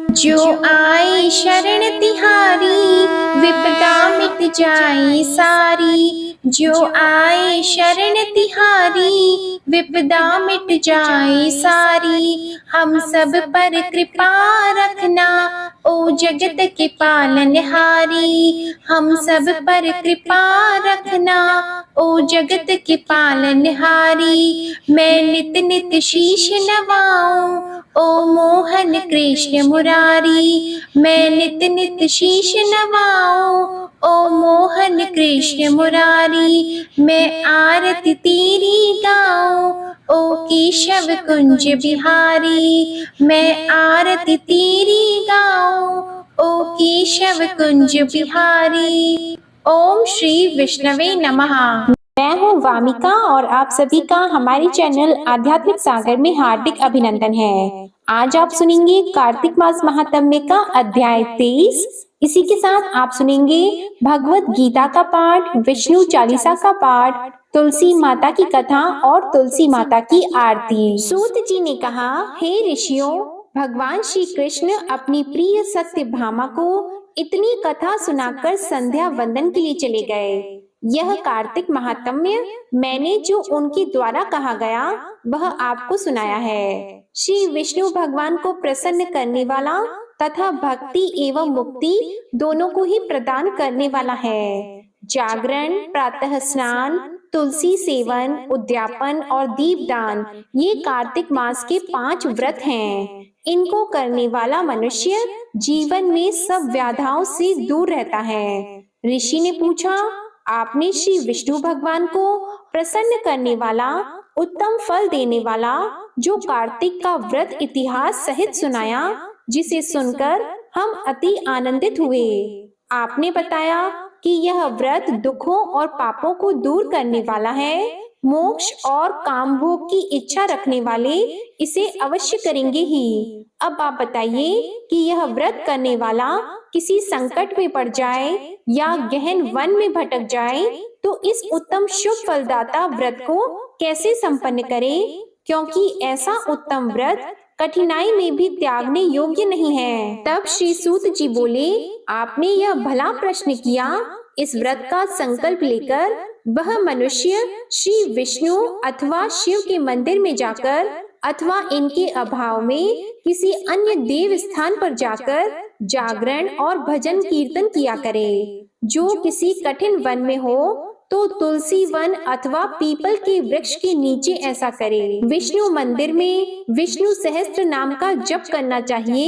जो आए शरण तिहारी, विपदा मिट जाए सारी। जो आए शरण तिहारी, विपदा मिट जाए सारी। हम सब पर कृपा रखना, ओ जगत के पालनहारी। हम सब पर कृपा रखना, ओ जगत के पालनहारी। मैं नित नित शीश नवाऊं, ओ मोहन कृष्ण मुरारी। मैं नित नित शीश नवाऊं, ओ मोहन कृष्ण मुरारी। मैं आरती तेरी गाऊं, ओ केशव कुंज बिहारी। मैं आरती तेरी गाऊं, ओ केशव कुंज बिहारी। ओम श्री विष्णवे नमः। मैं हूँ वामिका और आप सभी का हमारे चैनल आध्यात्मिक सागर में हार्दिक अभिनंदन है। आज आप सुनेंगे कार्तिक मास महात्म्य का अध्याय 23। इसी के साथ आप सुनेंगे भगवत गीता का पाठ, विष्णु चालीसा का पाठ, तुलसी माता की कथा और तुलसी माता की आरती। सूत जी ने कहा, हे ऋषियों, भगवान श्री कृष्ण अपनी प्रिय सत्यभामा को इतनी कथा सुनाकर संध्या वंदन के लिए चले गए। यह कार्तिक महात्म्य मैंने जो उनके द्वारा कहा गया वह आपको सुनाया है। श्री विष्णु भगवान को प्रसन्न करने वाला तथा भक्ति एवं मुक्ति दोनों को ही प्रदान करने वाला है। जागरण, प्रातः स्नान, तुलसी सेवन, उद्यापन और दीपदान ये कार्तिक मास के 5 व्रत हैं। इनको करने वाला मनुष्य जीवन में सब व्याधाओं से दूर रहता है। ऋषि ने पूछा, आपने श्री विष्णु भगवान को प्रसन्न करने वाला, उत्तम फल देने वाला जो कार्तिक का व्रत इतिहास सहित सुनाया, जिसे सुनकर हम अति आनंदित हुए। आपने बताया कि यह व्रत दुखों और पापों को दूर करने वाला है। मोक्ष और काम भोग की इच्छा रखने वाले इसे अवश्य करेंगे ही। अब आप बताइए कि यह व्रत करने वाला किसी संकट में पड़ जाए या गहन वन में भटक जाए तो इस उत्तम शुभ फलदाता व्रत को कैसे संपन्न करे, क्योंकि ऐसा उत्तम व्रत कठिनाई में भी त्यागने योग्य नहीं है। तब श्री सूत जी बोले, आपने यह भला प्रश्न किया। इस व्रत का संकल्प लेकर वह मनुष्य श्री विष्णु अथवा शिव के मंदिर में जाकर अथवा इनके अभाव में किसी अन्य देव स्थान पर जाकर जागरण और भजन कीर्तन किया करे। जो किसी कठिन वन में हो तो तुलसी वन अथवा पीपल के वृक्ष के नीचे ऐसा करे। विष्णु मंदिर में विष्णु सहस्त्र नाम का जप करना चाहिए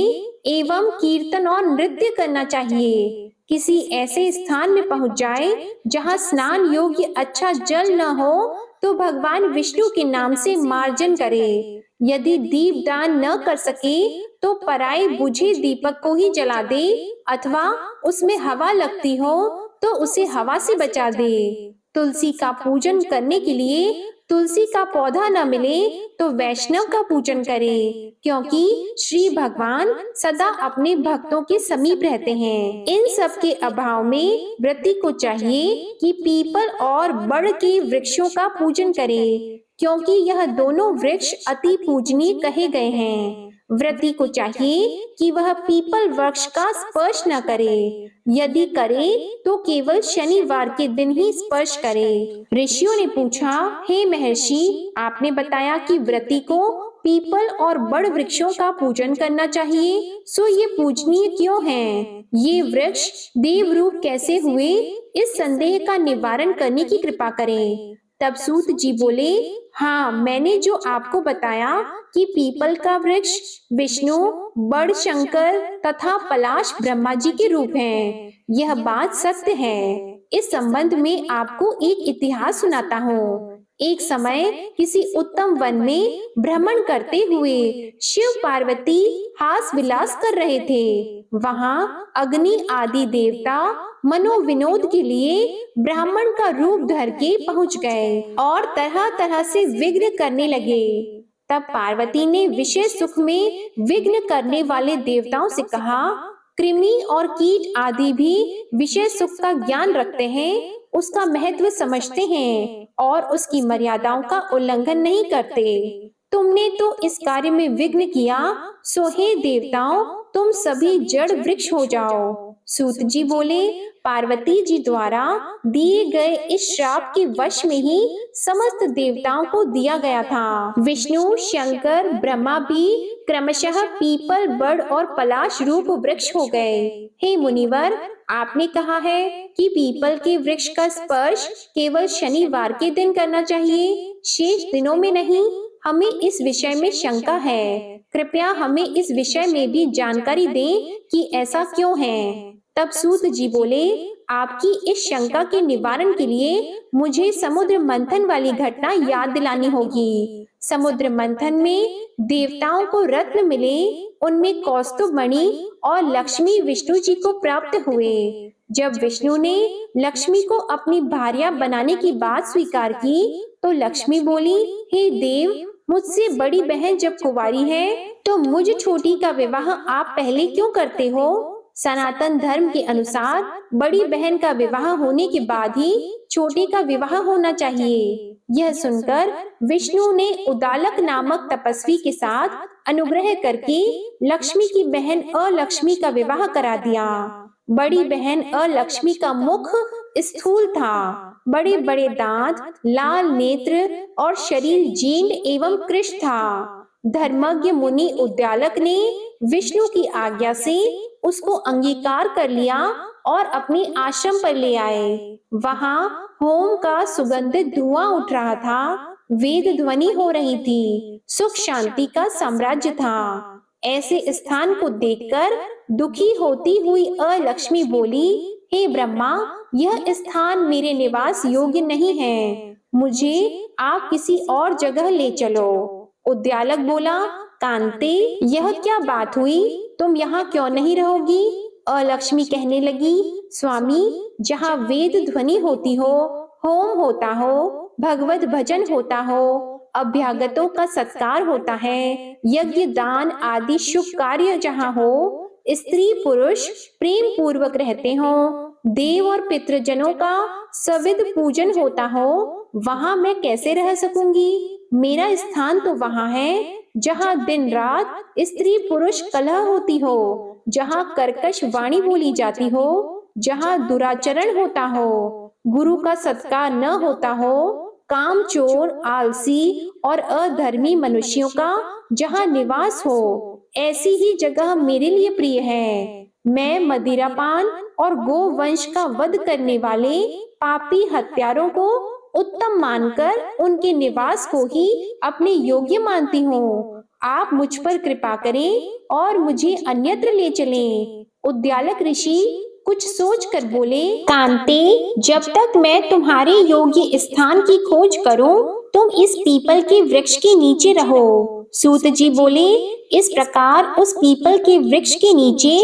एवं कीर्तन और नृत्य करना चाहिए। किसी ऐसे स्थान में पहुंच जाए जहां स्नान योग्य अच्छा जल न हो तो भगवान विष्णु के नाम से मार्जन करे। यदि दीप दान न कर सके तो पराए बुझे दीपक को ही जला दे अथवा उसमें हवा लगती हो तो उसे हवा से बचा दे। तुलसी का पूजन करने के लिए तुलसी का पौधा न मिले तो वैष्णव का पूजन करे, क्योंकि श्री भगवान सदा अपने भक्तों के समीप रहते हैं। इन सब के अभाव में व्रती को चाहिए कि पीपल और बड़ के वृक्षों का पूजन करे, क्योंकि यह दोनों वृक्ष अति पूजनीय कहे गए हैं। व्रती को चाहिए कि वह पीपल वृक्ष का स्पर्श न करे। यदि करे तो केवल शनिवार के दिन ही स्पर्श करे। ऋषियों ने पूछा, हे महर्षि, आपने बताया कि व्रती को पीपल और बड़ वृक्षों का पूजन करना चाहिए, सो ये पूजनीय क्यों हैं? ये वृक्ष देव रूप कैसे हुए? इस संदेह का निवारण करने की कृपा करें। तब सूत जी बोले, हाँ, मैंने जो आपको बताया कि पीपल का वृक्ष विष्णु, बड़ शंकर तथा पलाश ब्रह्मा जी के रूप हैं, यह बात सत्य है। इस संबंध में आपको एक इतिहास सुनाता हूँ। एक समय किसी उत्तम वन में भ्रमण करते हुए शिव पार्वती हास विलास कर रहे थे। वहाँ अग्नि आदि देवता मनोविनोद के लिए ब्राह्मण का रूप धर के पहुँच गए और तरह तरह से विघ्न करने लगे। तब पार्वती ने विशेष सुख में विघ्न करने वाले देवताओं से कहा, कृमि और कीट आदि भी विशेष सुख का ज्ञान रखते हैं, उसका महत्व समझते हैं और उसकी मर्यादाओं का उल्लंघन नहीं करते। तुमने तो इस कार्य में विघ्न किया, सो हे देवताओं तुम सभी जड़ वृक्ष हो जाओ। सूत जी बोले, पार्वती जी द्वारा दिए गए इस श्राप के वश में ही समस्त देवताओं को दिया गया था। विष्णु, शंकर, ब्रह्मा भी क्रमशः पीपल, बड़ और पलाश रूप वृक्ष हो गए। हे मुनिवर, आपने कहा है कि पीपल के वृक्ष का स्पर्श केवल शनिवार के दिन करना चाहिए, शेष दिनों में नहीं। हमें इस विषय में शंका है, कृपया हमें इस विषय में भी जानकारी दें कि ऐसा क्यों है। तब सूत जी बोले, आपकी इस शंका के निवारण के लिए मुझे समुद्र मंथन वाली घटना याद दिलानी होगी। समुद्र मंथन में देवताओं को रत्न मिले, उनमें कौस्तुभ मणि और लक्ष्मी विष्णु जी को प्राप्त हुए। जब विष्णु ने लक्ष्मी को अपनी भार्या बनाने की बात स्वीकार की तो लक्ष्मी बोली, हे देव, मुझसे बड़ी बहन जब कुंवारी है तो मुझ छोटी का विवाह आप पहले क्यों करते हो? सनातन धर्म के अनुसार बड़ी बहन का विवाह होने के बाद ही छोटी का विवाह होना चाहिए। यह सुनकर विष्णु ने उदालक नामक तपस्वी के साथ अनुग्रह करके लक्ष्मी की बहन अलक्ष्मी का विवाह करा दिया। बड़ी बहन अलक्ष्मी का मुख स्थूल था, बड़े बड़े दांत, लाल नेत्र और शरीर जीर्ण एवं कृश था। धर्मज्ञ मुनि उद्यालक ने विष्णु की आज्ञा से उसको अंगीकार कर लिया और अपने आश्रम पर ले आए। वहां होम का सुगंधित धुआं उठ रहा था, वेद ध्वनि हो रही थी, सुख शांति का साम्राज्य था। ऐसे स्थान को देखकर दुखी होती हुई अलक्ष्मी बोली, हे ब्रह्मा, यह स्थान मेरे निवास योग्य नहीं है, मुझे आप किसी और जगह ले चलो। उद्यालक बोला, कांते, यह क्या बात हुई, तुम यहाँ क्यों नहीं रहोगी? अलक्ष्मी कहने लगी, स्वामी, जहाँ वेद ध्वनि होती हो, होम होता हो, भगवत भजन होता हो, अभ्यागतों का सत्कार होता है, यज्ञ दान आदि शुभ कार्य जहाँ हो, स्त्री पुरुष प्रेम पूर्वक रहते हो, देव और पितृजनों का सविध पूजन होता हो, वहाँ मैं कैसे रह सकूंगी? मेरा स्थान तो वहाँ है जहाँ दिन रात स्त्री पुरुष कलह होती हो, जहाँ कर्कश वाणी बोली जाती हो, जहाँ दुराचरण होता हो, गुरु का सत्कार न होता हो, काम चोर, आलसी और अधर्मी मनुष्यों का जहाँ निवास हो, ऐसी ही जगह मेरे लिए प्रिय है। मैं मदिरापान और गोवंश का वध करने वाले पापी हत्यारों को उत्तम मानकर उनके निवास को ही अपने योग्य मानती हूँ। आप मुझ पर कृपा करें और मुझे अन्यत्र ले चलें। उद्यालक ऋषि कुछ सोचकर बोले, कांते, जब तक मैं तुम्हारे योग्य स्थान की खोज करूं, तुम इस पीपल के वृक्ष के नीचे रहो। सूत जी बोले, इस प्रकार उस पीपल के वृक्ष के नीचे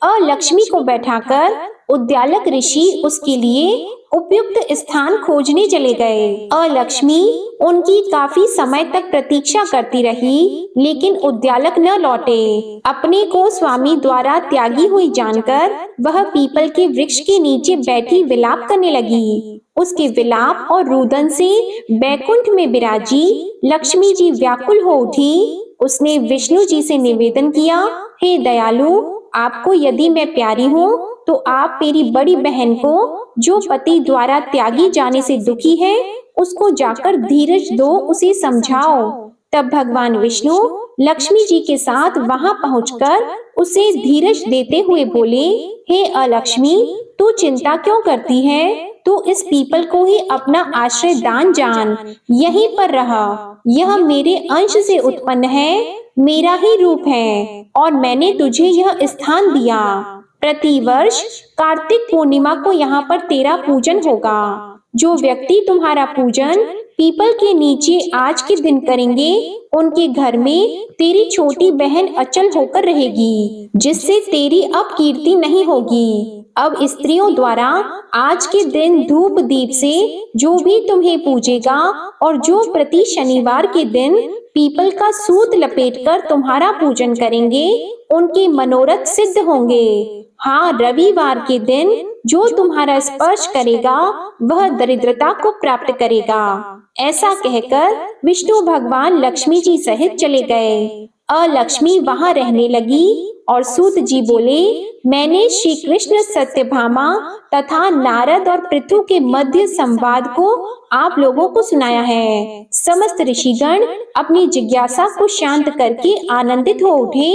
अलक्ष्मी को बैठाकर उद्यालक ऋषि उसके लिए उपयुक्त स्थान खोजने चले गए। अलक्ष्मी उनकी काफी समय तक प्रतीक्षा करती रही, लेकिन उद्यालक न लौटे। अपने को स्वामी द्वारा त्यागी हुई जानकर वह पीपल के वृक्ष के नीचे बैठी विलाप करने लगी। उसके विलाप और रुदन से बैकुंठ में विराजी लक्ष्मी जी व्याकुल हो उठी। उसने विष्णु जी से निवेदन किया, हे दयालु, आपको यदि मैं प्यारी हूँ तो आप मेरी बड़ी बहन को, जो पति द्वारा त्यागी जाने से दुखी है, उसको जाकर धीरज दो, उसे समझाओ। तब भगवान विष्णु लक्ष्मी जी के साथ वहां पहुंचकर उसे धीरज देते हुए बोले, हे अलक्ष्मी, तू चिंता क्यों करती है? तू इस पीपल को ही अपना आश्रय दान जान, यहीं पर रहा। यह मेरे अंश से उत्पन्न है, मेरा ही रूप है और मैंने तुझे यह स्थान दिया। प्रतिवर्ष कार्तिक पूर्णिमा को यहाँ पर तेरा पूजन होगा। जो व्यक्ति तुम्हारा पूजन पीपल के नीचे आज के दिन करेंगे, उनके घर में तेरी छोटी बहन अचल होकर रहेगी, जिससे तेरी अब कीर्ति नहीं होगी। अब स्त्रियों द्वारा आज के दिन धूप दीप से जो भी तुम्हें पूजेगा और जो प्रति शनिवार के दिन पीपल का सूत लपेटकर तुम्हारा पूजन करेंगे, उनके मनोरथ सिद्ध होंगे। हाँ, रविवार के दिन जो तुम्हारा स्पर्श करेगा वह दरिद्रता को प्राप्त करेगा। ऐसा कहकर विष्णु भगवान लक्ष्मी जी सहित चले गए। अलक्ष्मी वहां रहने लगी और सूत जी बोले, मैंने श्री कृष्ण सत्यभामा तथा नारद और पृथु के मध्य संवाद को आप लोगों को सुनाया है। समस्त ऋषिगण अपनी जिज्ञासा को शांत करके आनंदित हो उठे।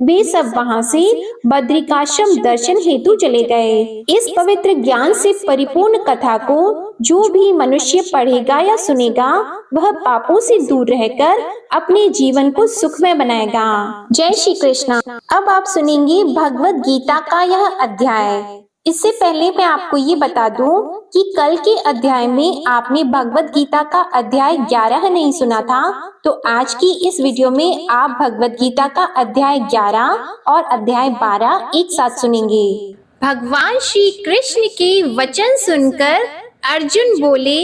वे सब वहां से बद्रिकाश्रम दर्शन हेतु चले गए। इस पवित्र ज्ञान से परिपूर्ण कथा को जो भी मनुष्य पढ़ेगा या सुनेगा वह पापों से दूर रहकर अपने जीवन को सुखमय बनाएगा। जय श्री कृष्ण। अब आप सुनेंगे भगवत गीता का यह अध्याय। इससे पहले मैं आपको ये बता दूं कि कल के अध्याय में आपने भगवत गीता का अध्याय 11 नहीं सुना था, तो आज की इस वीडियो में आप भगवत गीता का अध्याय 11 और अध्याय 12 एक साथ सुनेंगे। भगवान श्री कृष्ण के वचन सुनकर अर्जुन बोले,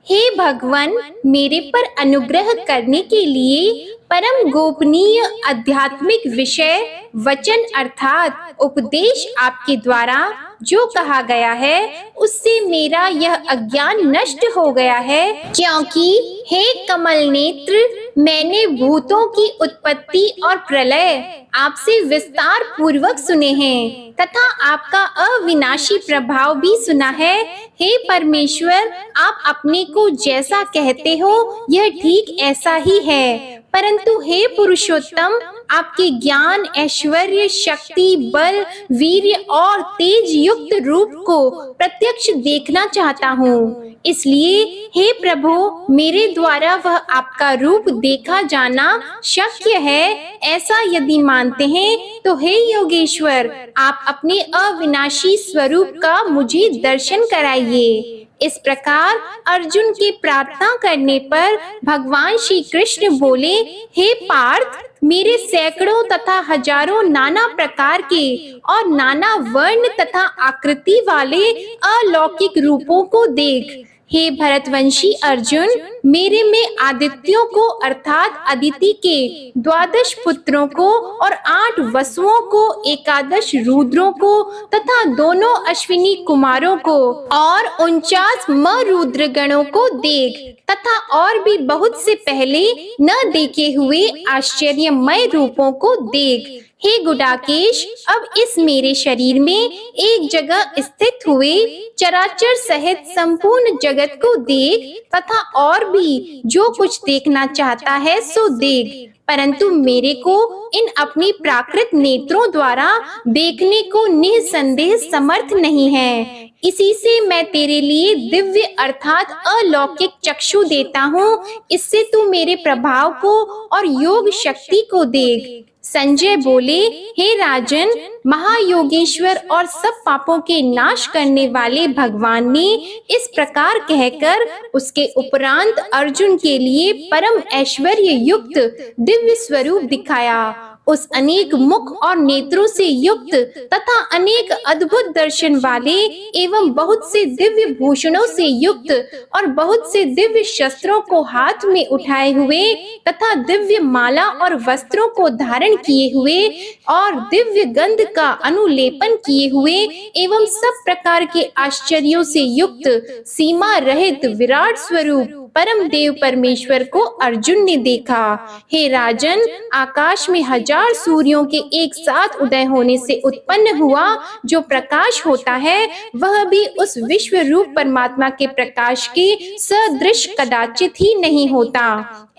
हे भगवान, मेरे पर अनुग्रह करने के लिए परम गोपनीय आध्यात्मिक विषय वचन अर्थात उपदेश आपके द्वारा जो कहा गया है उससे मेरा यह अज्ञान नष्ट हो गया है। क्योंकि हे कमल नेत्र, मैंने भूतों की उत्पत्ति और प्रलय आपसे विस्तार पूर्वक सुने हैं तथा आपका अविनाशी प्रभाव भी सुना है। हे परमेश्वर, आप अपने को जैसा कहते हो यह ठीक ऐसा ही है, परंतु हे पुरुषोत्तम, आपके ज्ञान, ऐश्वर्य, शक्ति, बल, वीर्य और तेज युक्त रूप को प्रत्यक्ष देखना चाहता हूँ। इसलिए हे प्रभु, मेरे द्वारा वह आपका रूप देखा जाना शक्य है, ऐसा यदि मानते हैं तो हे योगेश्वर, आप अपने अविनाशी स्वरूप का मुझे दर्शन कराइए। इस प्रकार अर्जुन के प्रार्थना करने पर भगवान श्री कृष्ण बोले, हे पार्थ, मेरे सैकड़ों तथा हजारों नाना प्रकार के और नाना वर्ण तथा आकृति वाले अलौकिक रूपों को देख। हे भरतवंशी अर्जुन, मेरे में आदित्यों को अर्थात अदिति के 12 पुत्रों को और 8 वसुओं को, 11 रुद्रों को तथा दोनों अश्विनी कुमारों को और 49 मरुद्र गणों को देख तथा और भी बहुत से पहले न देखे हुए आश्चर्यमय रूपों को देख। हे गुडाकेश, अब इस मेरे शरीर में एक जगह स्थित हुए चराचर सहित संपूर्ण जगत को देख तथा और भी जो कुछ देखना चाहता है सो देख, परंतु मेरे को इन अपनी प्राकृत नेत्रों द्वारा देखने को निसंदेह समर्थ नहीं है। इसी से मैं तेरे लिए दिव्य अर्थात अलौकिक चक्षु देता हूँ, इससे तू मेरे प्रभाव को और योग शक्ति को देख। संजय बोले, हे राजन, महायोगेश्वर और सब पापों के नाश करने वाले भगवान ने इस प्रकार कहकर उसके उपरांत अर्जुन के लिए परम ऐश्वर्य युक्त दिव्य स्वरूप दिखाया। उस अनेक मुख और नेत्रों से युक्त तथा अनेक अद्भुत दर्शन वाले एवं बहुत से दिव्य भूषणों से युक्त और बहुत से दिव्य शस्त्रों को हाथ में उठाए हुए तथा दिव्य माला और वस्त्रों को धारण किए हुए और दिव्य गंध का अनुलेपन किए हुए एवं सब प्रकार के आश्चर्यों से युक्त सीमा रहित विराट स्वरूप परम देव परमेश्वर को अर्जुन ने देखा। हे राजन, आकाश में 1000 सूर्यों के एक साथ उदय होने से उत्पन्न हुआ जो प्रकाश होता है, वह भी उस विश्व रूप परमात्मा के प्रकाश के सदृश कदाचित ही नहीं होता।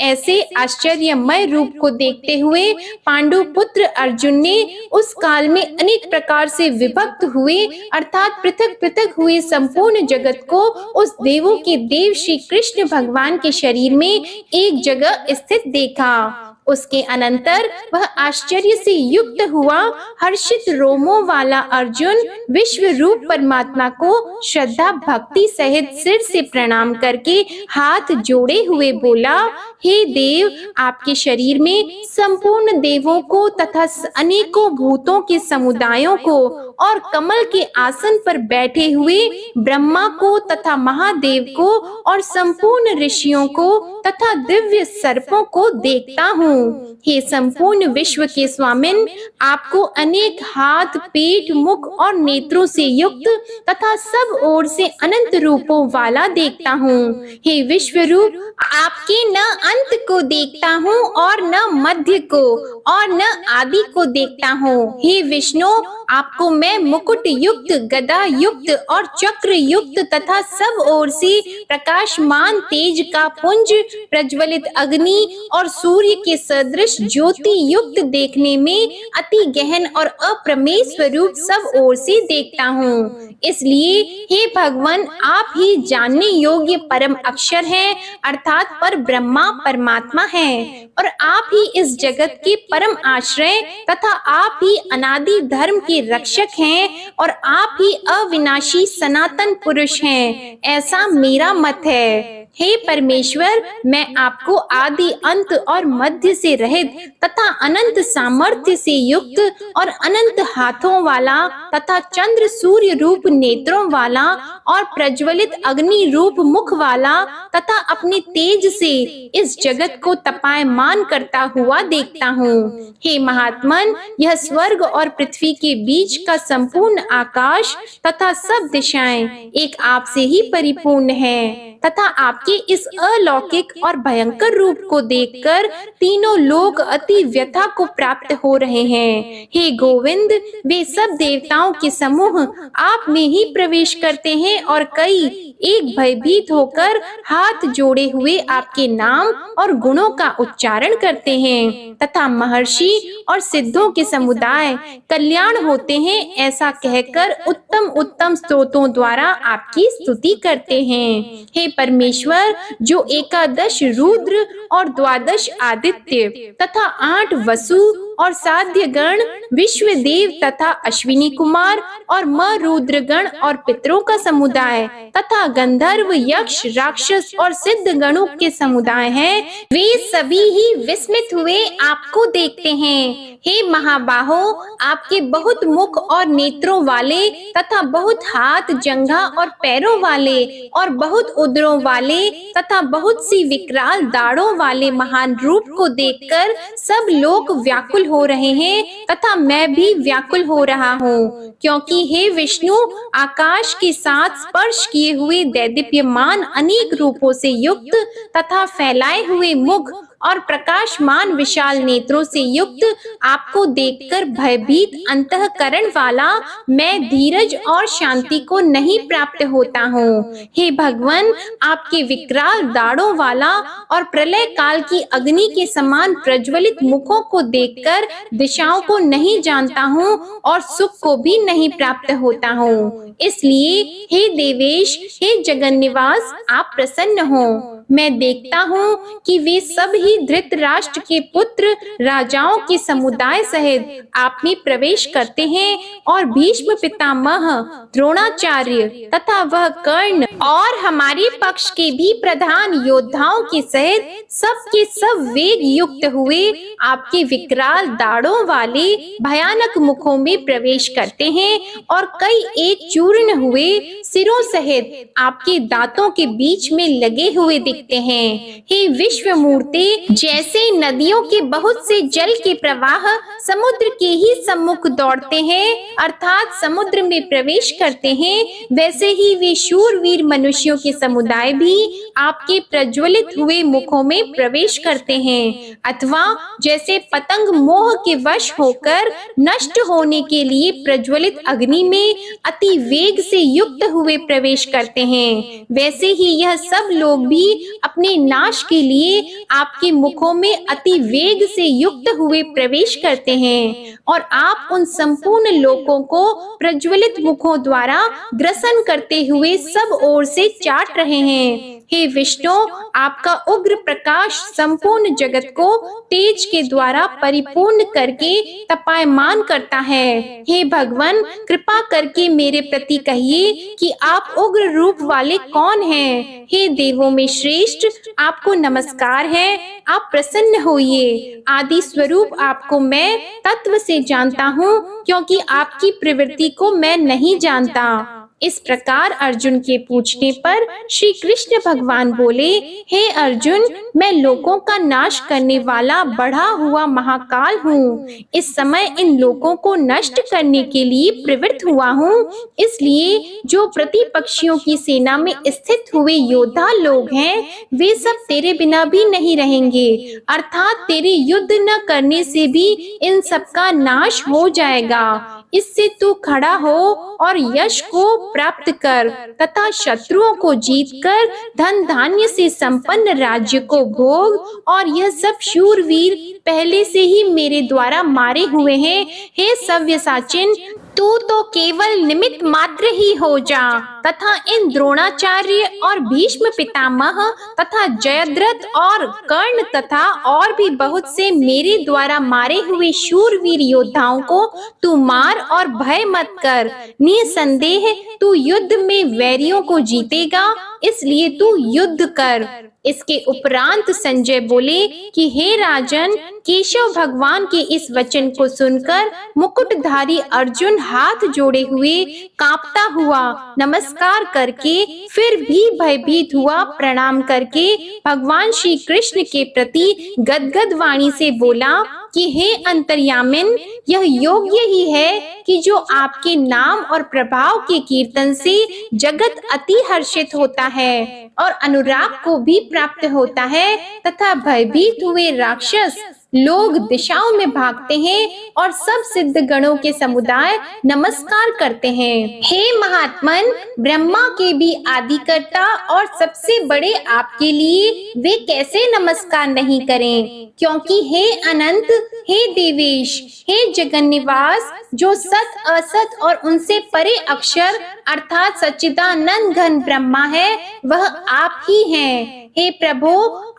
ऐसे आश्चर्यमय रूप को देखते हुए पांडु पुत्र अर्जुन ने उस काल में अनेक प्रकार से विभक्त हुए अर्थात पृथक पृथक हुए संपूर्ण जगत को उस देवों के देव श्री कृष्ण भगवान के शरीर में एक जगह स्थित देखा। उसके अनंतर वह आश्चर्य से युक्त हुआ हर्षित रोमों वाला अर्जुन विश्व रूप परमात्मा को श्रद्धा भक्ति सहित सिर से प्रणाम करके हाथ जोड़े हुए बोला, हे देव, आपके शरीर में संपूर्ण देवों को तथा अनेकों भूतों के समुदायों को और कमल के आसन पर बैठे हुए ब्रह्मा को तथा महादेव को और संपूर्ण ऋषियों को तथा दिव्य सर्पों को देखता हूँ। हूँ। हे संपूर्ण विश्व के स्वामिन, आपको अनेक हाथ, पेट, मुख और नेत्रों से युक्त तथा सब ओर से अनंत रूपों वाला देखता हूँ। हे विश्व रूप, आपके न अंत को देखता हूँ और न मध्य को और न आदि को देखता हूँ। हे विष्णु, आपको मैं मुकुट युक्त, गदा युक्त और चक्र युक्त तथा सब ओर से प्रकाशमान तेज का पुंज, प्रज्वलित अग्नि और सूर्य के सदृश ज्योति युक्त देखने में अति गहन और अप्रमेय स्वरूप सब ओर से देखता हूँ। इसलिए हे भगवान, आप ही जानने योग्य परम अक्षर हैं, अर्थात पर ब्रह्मा परमात्मा हैं, और आप ही इस जगत के परम आश्रय तथा आप ही अनादि धर्म के रक्षक हैं और आप ही अविनाशी सनातन पुरुष हैं, ऐसा मेरा मत है। हे परमेश्वर, मैं आपको आदि, अंत और मध्य से रहित तथा अनंत सामर्थ्य से युक्त और अनंत हाथों वाला तथा चंद्र सूर्य रूप नेत्रों वाला और प्रज्वलित अग्नि रूप मुख वाला तथा अपने तेज से इस जगत को तपायमान करता हुआ देखता हूँ। हे महात्मन, यह स्वर्ग और पृथ्वी के बीच का संपूर्ण आकाश तथा सब दिशाएं एक आप से ही परिपूर्ण है तथा आपके इस अलौकिक और भयंकर रूप को देखकर तीनों लोग अति व्यथा को प्राप्त हो रहे हैं। हे गोविंद, वे सब देवताओं के समूह आप में ही प्रवेश करते हैं और कई एक भयभीत होकर हाथ जोड़े हुए आपके नाम और गुणों का उच्चारण करते हैं तथा महर्षि और सिद्धों के समुदाय कल्याण होते हैं ऐसा कहकर उत्तम उत्तम स्तोत्रों द्वारा आपकी स्तुति करते हैं। हे परमेश्वर, जो एकादश रुद्र और द्वादश आदित्य तथा 8 वसु और साध्य गण, विश्वदेव तथा अश्विनी कुमार और मरुद्र गण और पितरों का समुदाय तथा गंधर्व, यक्ष, राक्षस और सिद्ध गणों के समुदाय हैं, वे सभी ही विस्मित हुए आपको देखते हैं। हे महाबाहो, आपके बहुत मुख और नेत्रों वाले तथा बहुत हाथ, जंघा और पैरों वाले और बहुत उदरों वाले तथा बहुत सी विकराल दाढ़ों वाले महान रूप को देखकर सब लोग व्याकुल हो रहे हैं तथा मैं भी व्याकुल हो रहा हूँ, क्योंकि हे विष्णु, आकाश के साथ स्पर्श किए हुए दैदीप्यमान अनेक रूपों से युक्त तथा फैलाए हुए मुख और प्रकाशमान विशाल नेत्रों से युक्त आपको देखकर भयभीत अंतःकरण वाला मैं धीरज और शांति को नहीं प्राप्त होता हूँ। हे भगवान, आपके विकराल दाढ़ों वाला और प्रलय काल की अग्नि के समान प्रज्वलित मुखों को देखकर दिशाओं को नहीं जानता हूँ और सुख को भी नहीं प्राप्त होता हूँ। इसलिए हे देवेश, हे जगन्निवास, आप प्रसन्न हो। मैं देखता हूँ कि वे सब ही धृतराष्ट्र के पुत्र राजाओं के समुदाय सहित आप में प्रवेश करते हैं और भीष्म पितामह, द्रोणाचार्य तथा वह कर्ण और हमारे पक्ष के भी प्रधान योद्धाओं के सहित सब के सब वेग युक्त हुए आपके विकराल दाढ़ों वाले भयानक मुखों में प्रवेश करते हैं और कई एक चूर्ण हुए सिरों सहित आपके दांतों के बीच में लगे हुए दिखते हैं। हे विश्व मूर्ति, जैसे नदियों के बहुत से जल के प्रवाह समुद्र के ही सम्मुख दौड़ते हैं अर्थात समुद्र में प्रवेश करते हैं, वैसे ही वे शूरवीर मनुष्यों के समुदाय भी आपके प्रज्वलित हुए मुखों में प्रवेश करते हैं। अथवा जैसे पतंग मोह के वश होकर नष्ट होने के लिए प्रज्वलित अग्नि में अति वेग से युक्त हुए प्रवेश करते हैं, वैसे ही यह सब लोग भी अपने नाश के लिए आपके मुखों में अति वेग से युक्त हुए प्रवेश करते हैं और आप उन संपूर्ण लोकों को प्रज्वलित मुखों द्वारा ग्रसन करते हुए सब ओर से चाट रहे हैं। हे विष्णु, आपका उग्र प्रकाश संपूर्ण जगत को तेज के द्वारा परिपूर्ण करके तपायमान करता है। हे भगवान, कृपा करके मेरे प्रति कहिए कि आप उग्र रूप वाले कौन हैं। हे देवों में श्रेष्ठ, आपको नमस्कार है, आप प्रसन्न होइए। आदि स्वरूप आपको मैं तत्व से जानता हूँ, क्योंकि आपकी प्रवृत्ति को मैं नहीं जानता। इस प्रकार अर्जुन के पूछने पर श्री कृष्ण भगवान बोले, हे अर्जुन, मैं लोकों का नाश करने वाला बढ़ा हुआ महाकाल हूँ। इस समय इन लोकों को नष्ट करने के लिए प्रवृत्त हुआ हूँ। इसलिए जो प्रतिपक्षियों की सेना में स्थित हुए योद्धा लोग हैं, वे सब तेरे बिना भी नहीं रहेंगे, अर्थात तेरे युद्ध न करने से भी इन सब का नाश हो जाएगा। इससे तू खड़ा हो और यश को प्राप्त कर तथा शत्रुओं को जीतकर धन धान्य से संपन्न राज्य को भोग। और यह सब शूरवीर पहले से ही मेरे द्वारा मारे हुए हैं। हे सव्यसाचिन, तू तो केवल निमित्त मात्र ही हो जा तथा इन द्रोणाचार्य और भीष्म पितामह तथा जयद्रथ और कर्ण तथा और भी बहुत से मेरे द्वारा मारे हुए शूरवीर योद्धाओं को तू मार और भय मत कर। निसंदेह तू युद्ध में वैरियों को जीतेगा, इसलिए तू युद्ध कर। इसके उपरांत संजय बोले कि हे राजन, केशव भगवान के इस वचन को सुनकर मुकुटधारी अर्जुन हाथ जोड़े हुए कांपता हुआ नमस्कार करके फिर भी भयभीत हुआ प्रणाम करके भगवान श्री कृष्ण के प्रति गदगद वाणी से बोला कि हे अंतर्यामिन, यह योग्य ही है कि जो आपके नाम और प्रभाव के कीर्तन से जगत अति हर्षित होता है और अनुराग को भी प्राप्त होता है तथा भयभीत हुए राक्षस लोग दिशाओं में भागते हैं और सब सिद्ध गणों के समुदाय नमस्कार करते हैं। हे महात्मन, ब्रह्मा के भी आदिकर्ता और सबसे बड़े आपके लिए वे कैसे नमस्कार नहीं करें, क्योंकि हे अनंत, हे देवेश, हे जगन्निवास, जो सत असत और उनसे परे अक्षर अर्थात सच्चिदानंद घन ब्रह्मा है, वह आप ही हैं। हे प्रभु,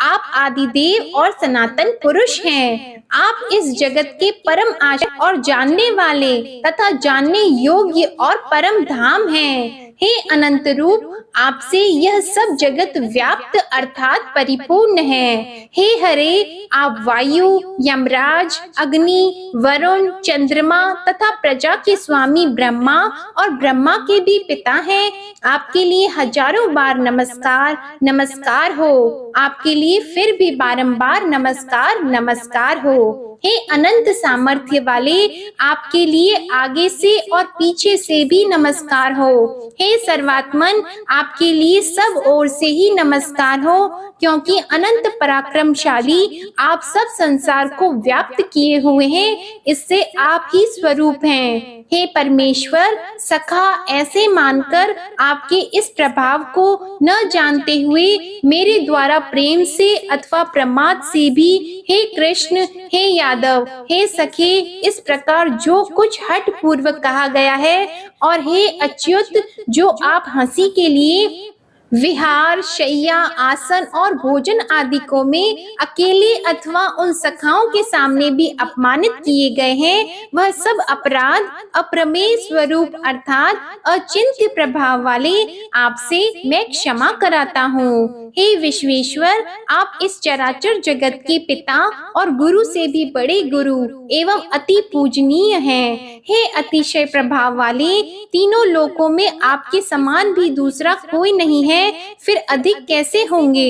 आप आदिदेव और सनातन पुरुष हैं। आप इस जगत के परम आशा और जानने वाले तथा जानने योग्य और परम धाम हैं। हे अनंत रूप, आपसे यह सब जगत व्याप्त अर्थात परिपूर्ण है। हे हरे, आप वायु, यमराज, अग्नि, वरुण, चंद्रमा तथा प्रजा के स्वामी ब्रह्मा और ब्रह्मा के भी पिता हैं। आपके लिए हजारों बार नमस्कार नमस्कार हो। आपके लिए फिर भी बारंबार नमस्कार नमस्कार हो। हे अनंत सामर्थ्य वाले, आपके लिए आगे से और पीछे से भी नमस्कार हो। हे सर्वात्मन, आपके लिए सब ओर से ही नमस्कार हो, क्योंकि अनंत पराक्रमशाली आप सब संसार को व्याप्त किए हुए हैं। इससे आप ही स्वरूप हैं। हे परमेश्वर, सखा ऐसे मानकर आपके इस प्रभाव को न जानते हुए मेरे द्वारा प्रेम से अथवा प्रमाद से भी हे कृष्ण, हे यादव, हे सखे, इस प्रकार जो कुछ हठ पूर्वक कहा गया है, और हे अच्युत, जो आप हंसी के लिए विहार, शैया, आसन और भोजन आदि को में अकेले अथवा उन सखाओं के सामने भी अपमानित किए गए हैं, वह सब अपराध अप्रमेय स्वरूप अर्थात अचिंत्य प्रभाव वाले आपसे मैं क्षमा कराता हूँ। हे विश्वेश्वर, आप इस चराचर जगत के पिता और गुरु से भी बड़े गुरु एवं अति पूजनीय हैं। हे अतिशय प्रभाव वाले, तीनों लोकों में आपके समान भी दूसरा कोई नहीं है, फिर अधिक कैसे होंगे।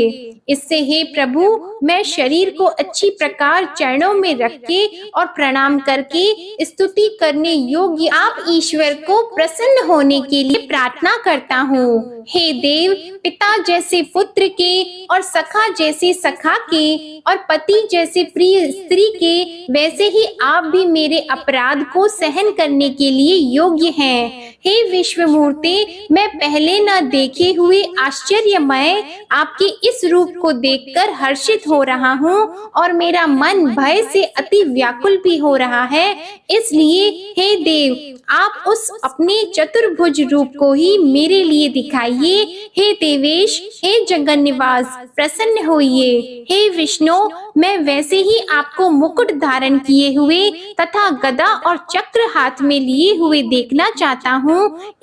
इससे हे प्रभु, मैं शरीर को अच्छी प्रकार चरणों में रख के और प्रणाम करके स्तुति करने योग्य आप ईश्वर को प्रसन्न होने के लिए प्रार्थना करता हूँ। हे देव, पिता जैसे पुत्र के और सखा जैसे सखा के और पति जैसे प्रिय स्त्री के, वैसे ही आप भी मेरे अपराध को सहन करने के लिए योग्य हैं। हे विश्वमूर्ते, मैं पहले न देखे हुए आश्चर्यमय आपके इस रूप को देखकर हर्षित हो रहा हूँ और मेरा मन भय से अति व्याकुल भी हो रहा है। इसलिए हे देव, आप उस अपने चतुर्भुज रूप को ही मेरे लिए दिखाइए। हे देवेश, हे जगन्निवास, प्रसन्न होइए। हे विष्णु, मैं वैसे ही आपको मुकुट धारण किए हुए तथा गदा और चक्र हाथ में लिए हुए देखना चाहता हूँ।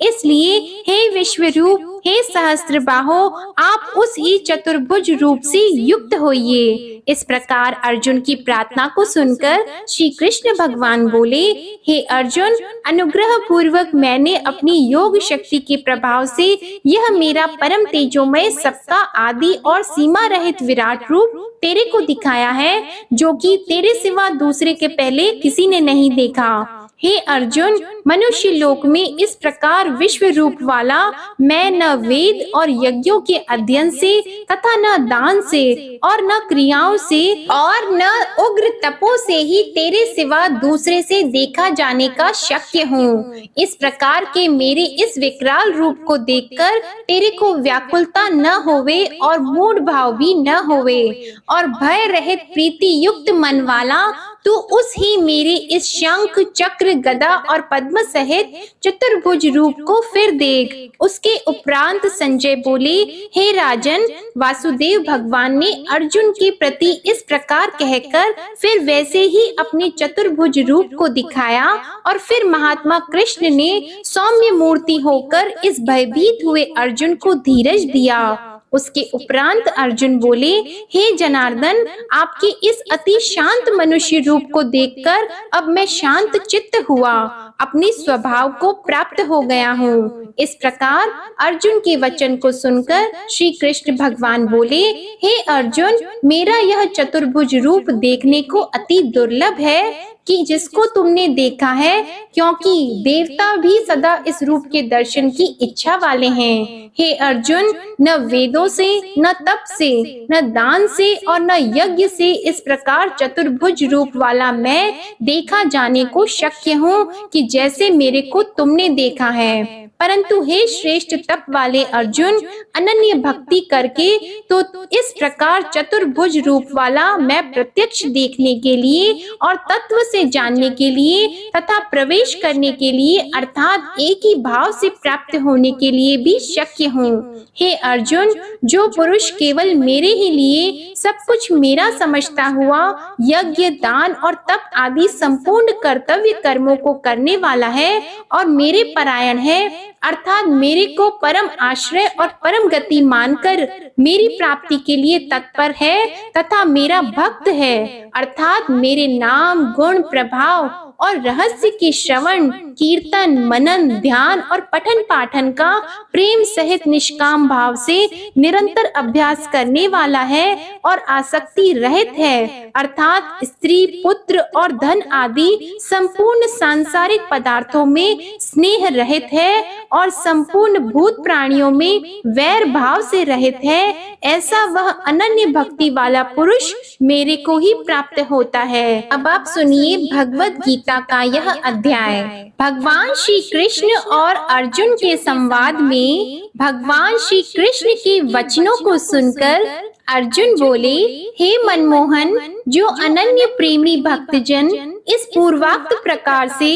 इसलिए हे विश्वरूप, हे सहस्त्रबाहो, आप उस ही चतुर्भुज रूप से युक्त होइए। इस प्रकार अर्जुन की प्रार्थना को सुनकर श्री कृष्ण भगवान बोले, हे अर्जुन, अनुग्रह पूर्वक मैंने अपनी योग शक्ति के प्रभाव से यह मेरा परम तेजोमय सबका आदि और सीमा रहित विराट रूप तेरे को दिखाया है, जो कि तेरे सिवा दूसरे के पहले किसी ने नहीं देखा। हे अर्जुन, मनुष्य लोक में इस प्रकार विश्व रूप वाला मैं न वेद और यज्ञों के अध्ययन से तथा न दान से और न क्रियाओं से और न उग्र तपो से ही तेरे सिवा दूसरे से देखा जाने का शक्य हूँ। इस प्रकार के मेरे इस विकराल रूप को देखकर तेरे को व्याकुलता न होवे और मूढ़ भाव भी न होवे और भय रहित प्रीति युक्त मन वाला तू उस ही मेरे इस शंख चक्र गदा और पद्म सहित चतुर्भुज रूप को फिर देख। उसके उपरांत संजय बोले, हे राजन, वासुदेव भगवान ने अर्जुन के प्रति इस प्रकार कहकर फिर वैसे ही अपने चतुर्भुज रूप को दिखाया और फिर महात्मा कृष्ण ने सौम्य मूर्ति होकर इस भयभीत हुए अर्जुन को धीरज दिया। उसके उपरांत अर्जुन बोले, हे जनार्दन, आपके इस अति शांत मनुष्य रूप को देखकर अब मैं शांत चित्त हुआ, अपने स्वभाव को प्राप्त हो गया हूँ। इस प्रकार अर्जुन के वचन को सुनकर श्री कृष्ण भगवान बोले, हे अर्जुन, मेरा यह चतुर्भुज रूप देखने को अति दुर्लभ है कि जिसको तुमने देखा है, क्योंकि देवता भी सदा इस रूप के दर्शन की इच्छा वाले हैं। हे अर्जुन, न वेदों से, न तप से, न दान से और न यज्ञ से इस प्रकार चतुर्भुज रूप वाला मैं देखा जाने को शक्य हूँ कि जैसे मेरे को तुमने देखा है। परंतु हे श्रेष्ठ तप वाले अर्जुन, अनन्य भक्ति करके तो इस प्रकार चतुर्भुज रूप वाला मैं प्रत्यक्ष देखने के लिए और तत्व से जानने के लिए तथा प्रवेश करने के लिए अर्थात एक ही भाव से प्राप्त होने के लिए भी शक्य हूँ। हे अर्जुन, जो पुरुष केवल मेरे ही लिए सब कुछ मेरा समझता हुआ यज्ञ, दान और तप आदि संपूर्ण कर्तव्य कर्मों को करने वाला है और मेरे परायण है, अर्थात मेरे को परम आश्रय और परम गति मानकर मेरी प्राप्ति के लिए तत्पर है तथा मेरा भक्त है, अर्थात मेरे नाम, गुण, प्रभाव और रहस्य के श्रवण, कीर्तन, मनन, ध्यान और पठन पाठन का प्रेम सहित निष्काम भाव से निरंतर अभ्यास करने वाला है और आसक्ति रहित है, अर्थात स्त्री, पुत्र और धन आदि संपूर्ण सांसारिक पदार्थों में स्नेह रहित है और संपूर्ण भूत प्राणियों में वैर भाव से रहित है, ऐसा वह अनन्य भक्ति वाला पुरुष मेरे को ही प्राप्त होता है। अब आप सुनिए भगवत गीता का यह अध्याय। भगवान श्री कृष्ण और अर्जुन के संवाद में भगवान श्री कृष्ण के वचनों को सुनकर अर्जुन बोले, हे मनमोहन, जो अनन्य प्रेमी भक्तजन इस पूर्वाक्त प्रकार से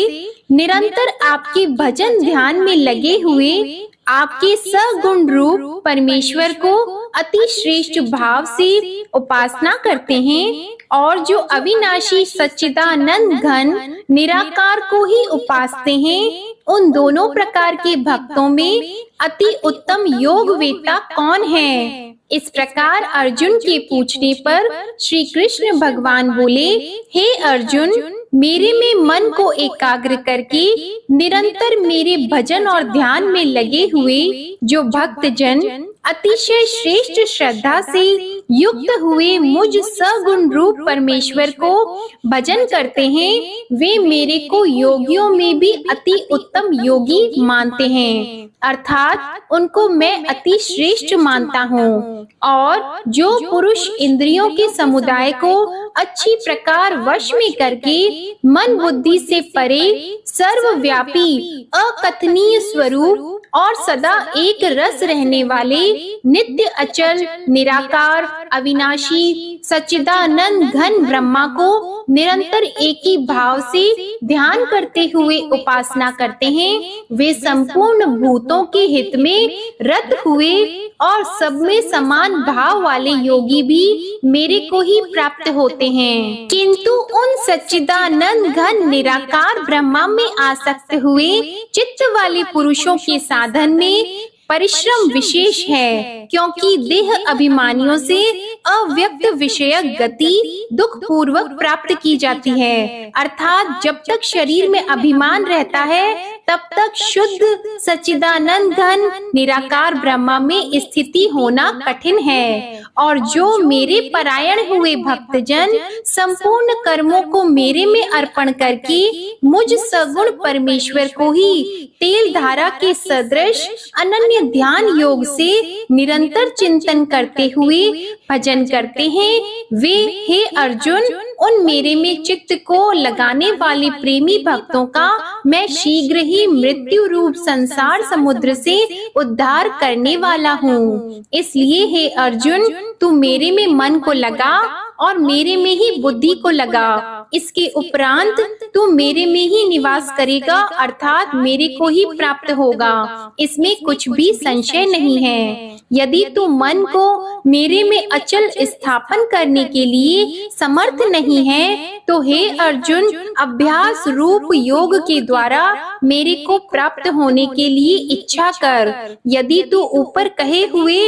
निरंतर आपके भजन ध्यान में लगे हुए आपके सगुण रूप परमेश्वर को अति श्रेष्ठ भाव से उपासना करते हैं और जो अविनाशी सच्चिदानंद घन निराकार को ही उपासते हैं, उन दोनों प्रकार के भक्तों में अति उत्तम योग वेत्ता कौन है? इस प्रकार अर्जुन के पूछने पर श्री कृष्ण भगवान बोले, हे अर्जुन, मेरे में मन को एकाग्र करके निरंतर मेरे भजन और ध्यान में लगे हुए जो भक्तजन अतिशय श्रेष्ठ श्रद्धा से युक्त हुए मुझ सगुण रूप परमेश्वर को भजन करते हैं, वे मेरे को योगियों में भी अति उत्तम योगी मानते हैं, अर्थात उनको मैं अति श्रेष्ठ मानता हूँ। और जो पुरुष इंद्रियों के समुदाय को अच्छी प्रकार वश में करके मन बुद्धि से परे सर्वव्यापी अकथनीय स्वरूप और सदा एक रस रहने वाले नित्य अचल निराकार अविनाशी सच्चिदानंद घन ब्रह्मा को निरंतर एक ही भाव से ध्यान करते हुए उपासना करते हैं, वे संपूर्ण भूतों के हित में रत हुए और सब में समान भाव वाले योगी भी मेरे को ही प्राप्त होते हैं। किंतु उन सच्चिदानंद घन निराकार ब्रह्मा में आसक्त हुए चित्त वाले पुरुषों के साधन में परिश्रम विशेष है, क्योंकि देह अभिमानियों से अव्यक्त विषयक गति दुख पूर्वक प्राप्त की जाती है। अर्थात जब तक शरीर में अभिमान रहता है तब तक शुद्ध सच्चिदानंद घन निराकार ब्रह्मा में स्थिति होना कठिन है। और जो मेरे परायण हुए भक्तजन संपूर्ण कर्मों को मेरे में अर्पण करके मुझ सगुण परमेश्वर को ही तेल धारा के सदृश अनन्य ध्यान योग से निरंतर चिंतन करते हुए भजन करते हैं, वे हे अर्जुन उन मेरे में चित्त को लगाने वाले प्रेमी भक्तों का मैं शीघ्र ही मृत्यु रूप संसार समुद्र से उद्धार करने वाला हूँ। इसलिए हे अर्जुन तू मेरे में मन को लगा और मेरे में ही बुद्धि को लगा। इसके उपरांत तू मेरे में ही निवास करेगा, अर्थात मेरे को ही प्राप्त होगा। इसमें कुछ भी संशय नहीं है। यदि तू मन को मेरे में अचल स्थापन करने के लिए समर्थ नहीं है तो हे अर्जुन अभ्यास रूप योग के द्वारा मेरे को प्राप्त होने के लिए इच्छा कर। यदि तू ऊपर कहे हुए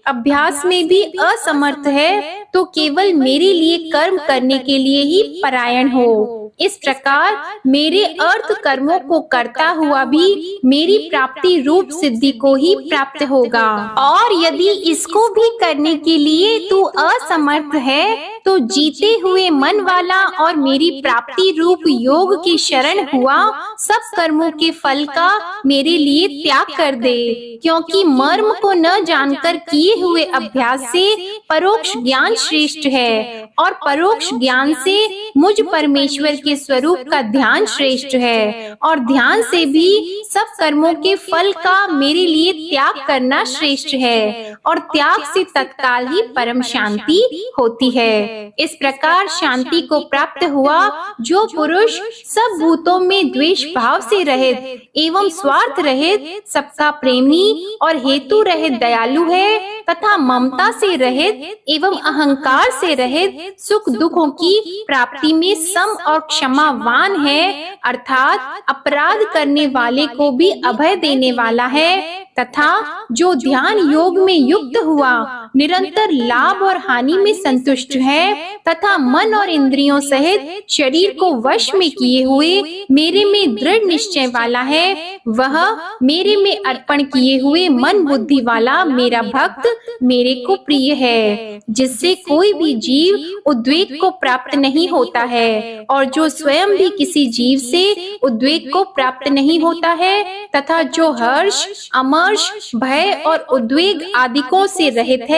अभ्यास में भी असमर्थ है तो केवल मेरे लिए कर्म करने के लिए ही परायण हो। इस प्रकार मेरे अर्थ कर्मों को करता हुआ भी मेरी प्राप्ति रूप सिद्धि को ही प्राप्त होगा। और यदि इसको भी करने के लिए तू असमर्थ है तो जीते हुए मन वाला और मेरी प्राप्ति रूप योग की शरण हुआ सब कर्मों के फल का मेरे लिए त्याग कर दे, क्योंकि मर्म को न जानकर किए हुए अभ्यास से परोक्ष ज्ञान श्रेष्ठ है और परोक्ष ज्ञान से मुझ परमेश्वर के स्वरूप का ध्यान श्रेष्ठ है और ध्यान से भी सब कर्मों के फल का मेरे लिए त्याग करना श्रेष्ठ है और त्याग से तत्काल ही परम शांति होती है। इस प्रकार शांति को प्राप्त हुआ जो पुरुष सब भूतों में द्वेष भाव से रहित एवं स्वार्थ रहित सबका प्रेमी और हेतु रहित दयालु है तथा ममता से रहित एवं अहंकार से रहित सुख दुखों की प्राप्ति में सम और क्षमावान है, अर्थात अपराध करने वाले को भी अभय देने वाला है तथा जो ध्यान योग में युक्त हुआ निरंतर लाभ और हानि में संतुष्ट है तथा मन और इंद्रियों सहित शरीर को वश में किए हुए मेरे में दृढ़ निश्चय वाला है, वह मेरे में अर्पण किए हुए मन बुद्धि वाला मेरा भक्त मेरे को प्रिय है, जिससे कोई भी जीव उद्वेग को प्राप्त नहीं होता है और जो स्वयं भी किसी जीव से उद्वेग को प्राप्त नहीं होता है तथा जो हर्ष अमर्ष भय और उद्वेग आदिकों से रहित है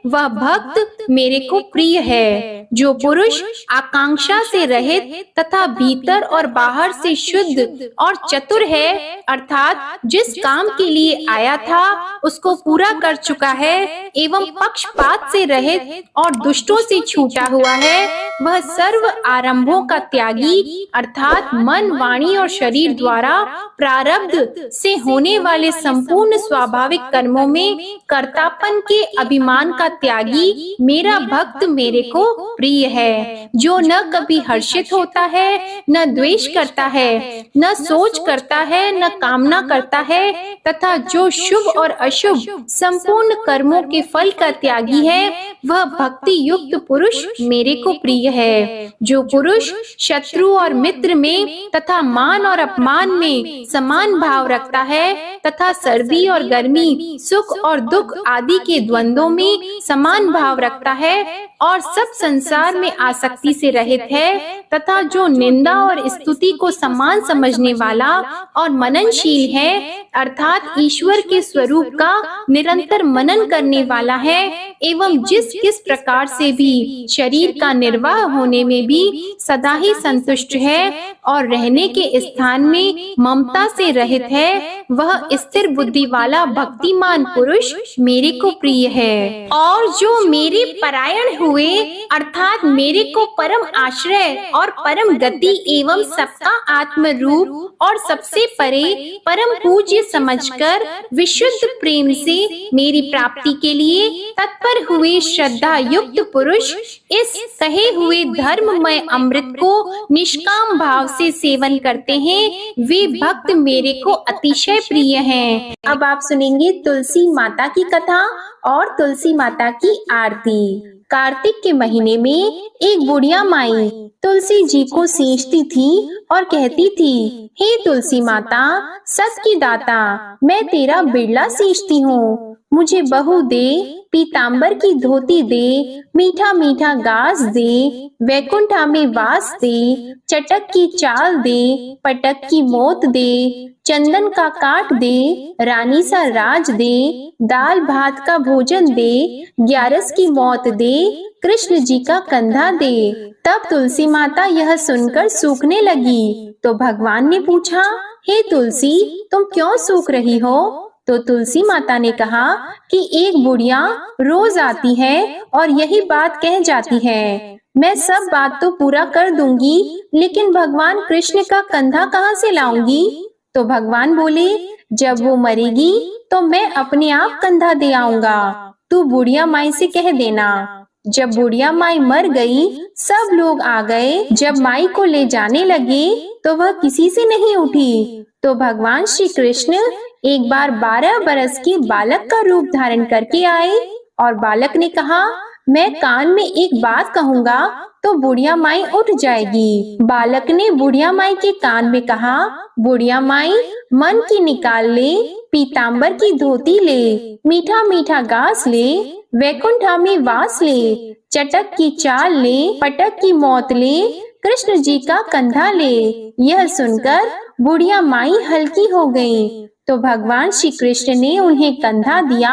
वह भक्त मेरे को प्रिय है। जो पुरुष आकांक्षा से रहित तथा भीतर और बाहर से शुद्ध और चतुर है, अर्थात जिस काम के लिए आया था उसको पूरा कर चुका है एवं पक्षपात से रहित और दुष्टों से छूटा हुआ है, वह सर्व आरंभों का त्यागी अर्थात मन वाणी और शरीर द्वारा प्रारब्ध से होने वाले संपूर्ण स्वाभाविक कर्मों में कर्तापन के अभिमान का त्यागी मेरा भक्त मेरे को प्रिय है। जो न कभी हर्षित होता है, न द्वेष करता है, न सोच करता है, न कामना करता है तथा जो शुभ और अशुभ संपूर्ण कर्मों के फल का त्यागी है, वह भक्ति युक्त पुरुष मेरे को प्रिय है। जो पुरुष शत्रु और मित्र में तथा मान और अपमान में समान भाव रखता है तथा सर्दी और गर्मी सुख और दुख आदि के द्वंद्वों में समान भाव रखता है और सब संसार में आसक्ति से रहित है तथा जो निंदा और स्तुति को समान समझने वाला और मननशील है, अर्थात ईश्वर के स्वरूप का निरंतर मनन करने वाला है एवं जिस किस प्रकार से भी शरीर का निर्वाह होने में भी सदा ही संतुष्ट है और रहने के स्थान में ममता से रहित है, वह स्थिर बुद्धि वाला भक्तिमान पुरुष मेरे को प्रिय है। और जो मेरे परायण हुए अर्थात मेरे को परम आश्रय और परम गति एवं सबका आत्म रूप और सबसे परे परम पूज्य समझकर विशुद्ध प्रेम से मेरी प्राप्ति के लिए तत्पर हुए श्रद्धा युक्त पुरुष इस कहे हुए धर्ममय अमृत को निष्काम भाव से सेवन करते हैं, वे भक्त मेरे को अतिशय प्रिय हैं। अब आप सुनेंगे तुलसी माता की कथा और तुलसी माता की आरती। कार्तिक के महीने में एक बुढ़िया माई तुलसी जी को सींचती थी और कहती थी, हे तुलसी माता, सत की दाता, मैं तेरा बिरला सींचती हूँ, मुझे बहू दे, पीतांबर की धोती दे, मीठा मीठा गास दे, वैकुंठा में वास दे, चटक की चाल दे, पटक की मोत दे, चंदन का काट दे, रानी सा राज दे, दाल भात का भोजन दे, ग्यारस की मौत दे, कृष्ण जी का कंधा दे। तब तुलसी माता यह सुनकर सूखने लगी तो भगवान ने पूछा, हे तुलसी, तुम क्यों सूख रही हो? तो तुलसी माता ने कहा कि एक बुढ़िया रोज आती है और यही बात कह जाती है, मैं सब बात तो पूरा कर दूंगी, लेकिन भगवान कृष्ण का कंधा कहाँ से लाऊंगी? तो भगवान बोले, जब वो मरेगी तो मैं अपने आप कंधा दे आऊंगा, तू बुढ़िया माई से कह देना। जब बुढ़िया माई मर गई, सब लोग आ गए। जब माई को ले जाने लगे तो वह किसी से नहीं उठी। तो भगवान श्री कृष्ण एक बार 12 बरस के बालक का रूप धारण करके आए और बालक ने कहा, मैं कान में एक बात कहूंगा तो बुढ़िया माई उठ जाएगी। बालक ने बुढ़िया माई के कान में कहा, बुढ़िया माई, मन की निकाल ले, पीतांबर की धोती ले, मीठा मीठा गास ले, वैकुंठा में वास ले, चटक की चाल ले, पटक की मौत ले, कृष्ण जी का कंधा ले। यह सुनकर बुढ़िया माई हल्की हो गई। तो भगवान श्री कृष्ण ने उन्हें कंधा दिया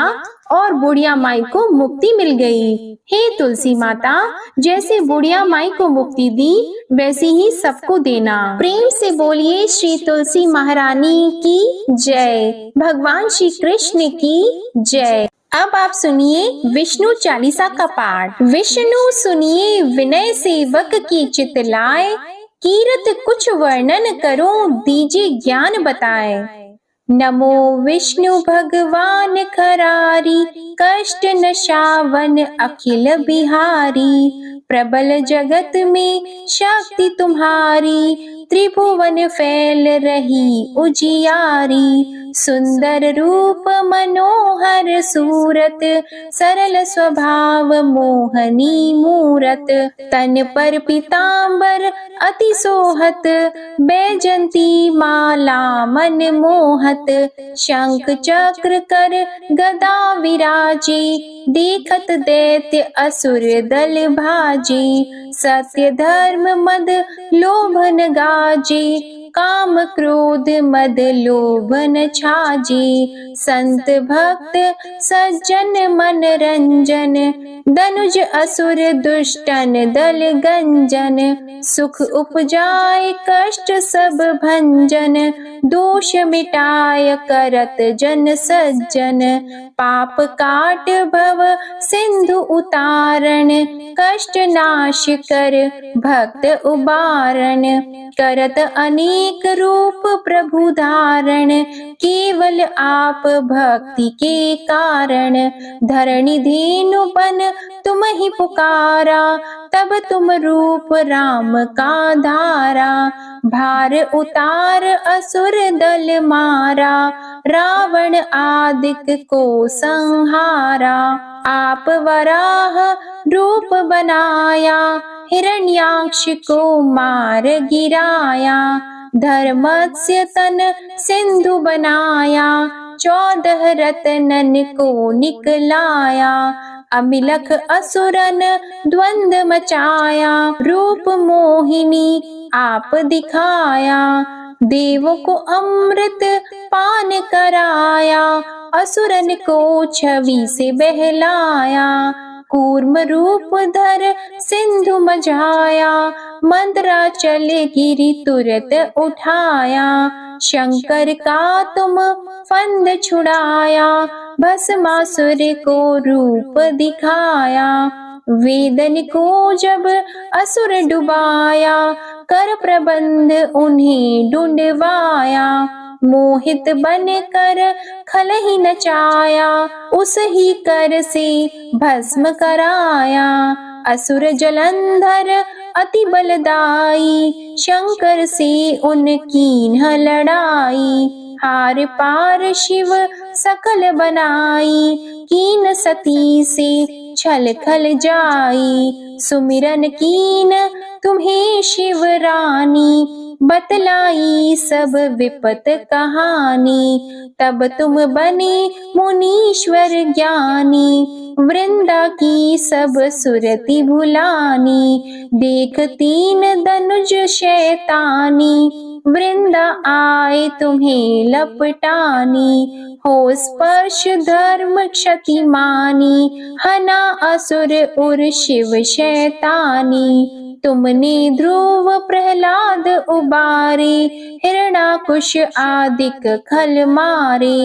और बुढ़िया माई को मुक्ति मिल गई। हे तुलसी माता, जैसे बुढ़िया माई को मुक्ति दी वैसे ही सबको देना। प्रेम से बोलिए श्री तुलसी महारानी की जय, भगवान श्री कृष्ण की जय। अब आप सुनिए विष्णु चालीसा का पाठ। विष्णु सुनिए विनय सेवक की चितलाए, कीरत कुछ वर्णन करो दीजिए ज्ञान बताए। नमो विष्णु भगवान खरारी, कष्ट नशावन अखिल बिहारी, प्रबल जगत में शक्ति तुम्हारी, त्रिभुवन फैल रही उजियारी। सुंदर रूप मनोहर सूरत, सरल स्वभाव मोहनी मूरत, तन पर पीतांबर अति सोहत, बैजंती माला मन मोहत, शंख चक्र कर गदा विराजे, देखत दैत्य असुर दल भाजे, सत्य धर्म मद लोभन गाजे, काम क्रोध मद लोभन छाजे, संत भक्त सज्जन मन रंजन, दनुज असुर दुष्टन दल गंजन, सुख उपजाए कष्ट सब भंजन, दोष मिटाय करत जन सज्जन, पाप काट भव सिंधु उतारण, कष्ट नाश कर भक्त उबारण, करत अनेक रूप प्रभु धारण, केवल आप भक्ति के कारण, धरणी धेनु बन तुम ही पुकारा, तब तुम रूप राम का धारा, भार उतार असुर दल मारा, रावण आदिक को संहारा। आप वराह रूप बनाया, हिरण्याक्ष को मार गिराया, धर्मस्य तन सिंधु बनाया, 14 रत्नन को निकलाया, अमिलख असुरन द्वंद मचाया, रूप मोहिनी आप दिखाया, देवों को अमृत पान कराया, असुरन को छवि से बहलाया, कूर्म रूप धर सिंधु मझाया, मंदराचल गिरि तुरत उठाया, शंकर का तुम फंद छुड़ाया, भस्मासुर को रूप दिखाया, वेदन को जब असुर डुबाया, कर प्रबंध उन्हें ढूंढवाया, मोहित बन कर खल ही नचाया, उस ही कर से भस्म कराया, असुर जलंधर अति बलदाई, शंकर से उनकी न लड़ाई, आर पार शिव सकल बनाई, कीन सती से छल खल जाई। सुमिरन कीन तुम्हें शिव रानी, बतलाई सब विपत कहानी। तब तुम बने मुनीश्वर ज्ञानी, वृंदा की सब सुरति भुलानी। देख तीन धनुज शैतानी, वृंदा आए तुम्हें लपटानी। हो स्पर्श धर्म क्षति मानी, हना असुर उर शिव शैतानी। तुमने ध्रुव प्रहलाद उबारे, हिरणाकुश आदिक खल मारे।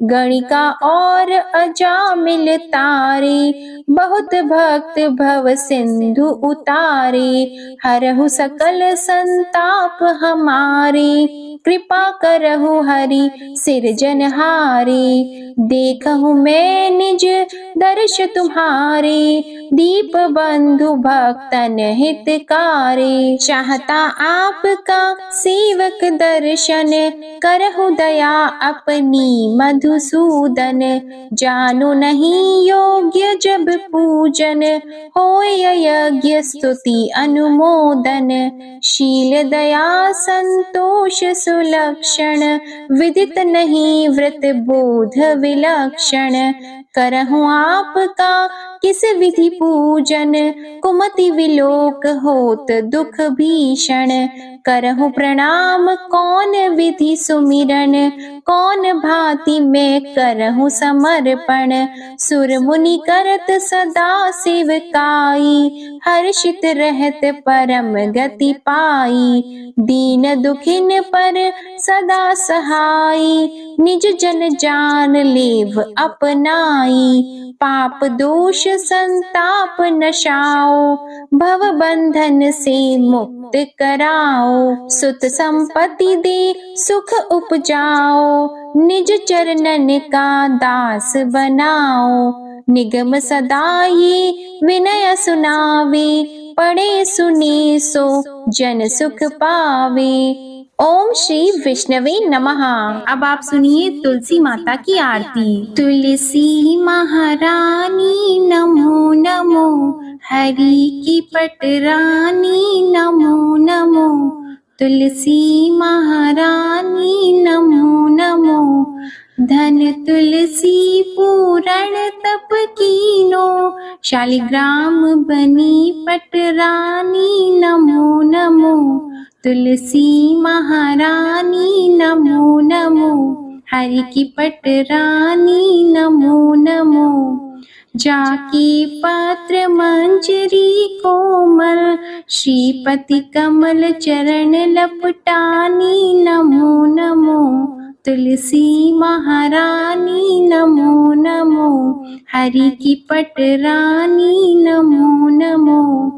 गणिका और अजामिल तारे, बहुत भक्त भव सिंधु उतारे। हरहु सकल संताप हमारे, कृपा करहु हरि सिरजनहारे। देखहु मैं निज दर्श तुम्हारे, दीप बंधु भक्तन हितकारे। चाहता आपका सेवक दर्शन, करहु दया अपनी मधुसूदन। जानो नहीं योग्य जब पूजन, होय यज्ञ स्तुति अनुमोदन। शील दया संतोष सुलक्षण, विदित नहीं व्रत बोध विलक्षण। करहु आपका किस विधि पूजन, कुमति विलोक होत दुख भीषण। करहु प्रणाम कौन विधि सुमिरन, कौन भांति मैं करहु समर्पण। सुर मुनि करत सदा सेवकाई, हर्षित रहत परम गति पाई। दीन दुखिन पर सदा सहाई, निज जन जान लेव अपनाई। पाप दोष संताप नशाओ, भव बंधन से मुक्त कराओ। सुत संपत्ति दे सुख उपजाओ, निज चरणन का दास बनाओ। निगम सदा ये विनय सुनावे, पढ़े सुने सो जन सुख पावे। ओम श्री विष्णवे नमः। अब आप सुनिए तुलसी माता की आरती। तुलसी महारानी नमो नमो, हरि की पटरानी नमो नमो। तुलसी महारानी नमो नमो, धन तुलसी पूरण तप कीनो। शालिग्राम बनी पटरानी नमो नमो। तुलसी महारानी नमो नमो, हरि की पटरानी नमो नमो। जाकी पत्र मंजरी कोमल, श्रीपति कमल चरण लपटानी नमो नमो। तुलसी महारानी नमो नमो, हरि की पटरानी नमो नमो।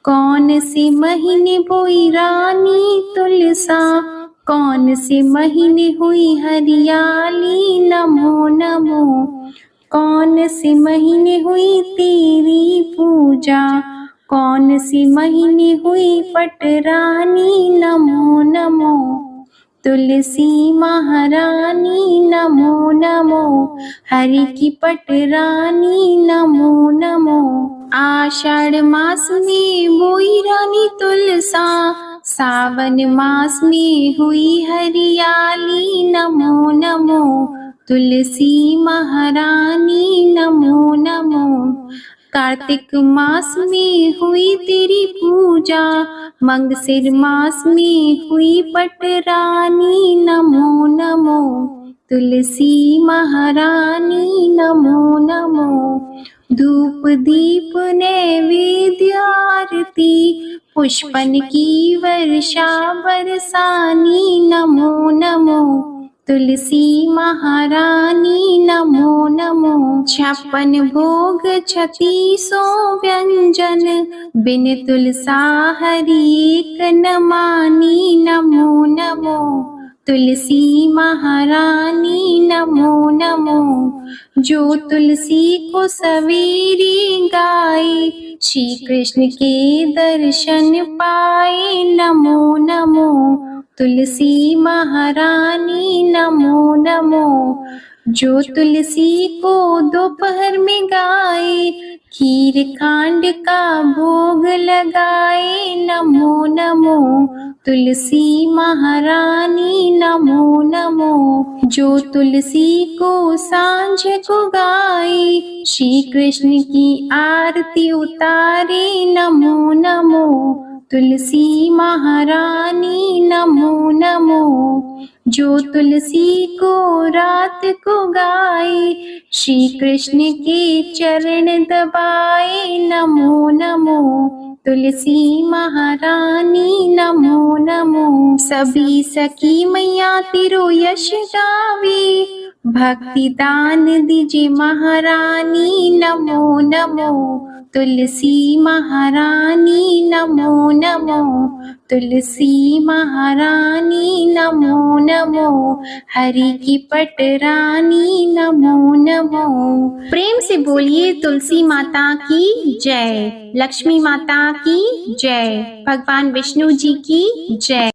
कौन से महीने बोई रानी तुलसा, कौन से महीने हुई हरियाली नमो नमो। कौन से महीने हुई तेरी पूजा, कौन से महीने हुई पटरानी नमो नमो। तुलसी महारानी नमो नमो, हरि की पटरानी नमो नमो। आषाढ़ मास में बोई रानी तुलसा, सावन मास में हुई हरियाली नमो नमो। तुलसी महारानी नमो नमो। कार्तिक मास में हुई तेरी पूजा, मंगसिर मास में हुई पटरानी नमो नमो। तुलसी महारानी नमो नमो। धूप दीप नैवेद्य आरती, पुष्पन की वर्षा बरसानी नमो नमो। तुलसी महारानी नमो नमो। 56 भोग 3600 व्यंजन, बिन तुलसा हरि एक न मानी नमो नमो। तुलसी महारानी नमो नमो। जो तुलसी को सवेरे गाए, श्री कृष्ण के दर्शन पाए नमो नमो। तुलसी महारानी नमो नमो। जो तुलसी को दोपहर में गाए, खीर खांड का भोग लगाए, नमो नमो तुलसी महारानी नमो नमो। जो तुलसी को सांझ को गाए, श्री कृष्ण की आरती उतारे, नमो नमो तुलसी महारानी नमो नमो। जो तुलसी को रात को गाए, श्री कृष्ण के चरण दबाए, नमो नमो तुलसी महारानी नमो नमो। सभी सखी मैया तेरो यश गावे, भक्ति दान दीजिए महारानी नमो नमो तुलसी महारानी नमो नमो। तुलसी महारानी नमो नमो। हरि की पटरानी नमो नमो। प्रेम से बोलिए तुलसी माता की जय, लक्ष्मी माता की जय, भगवान विष्णु जी की जय।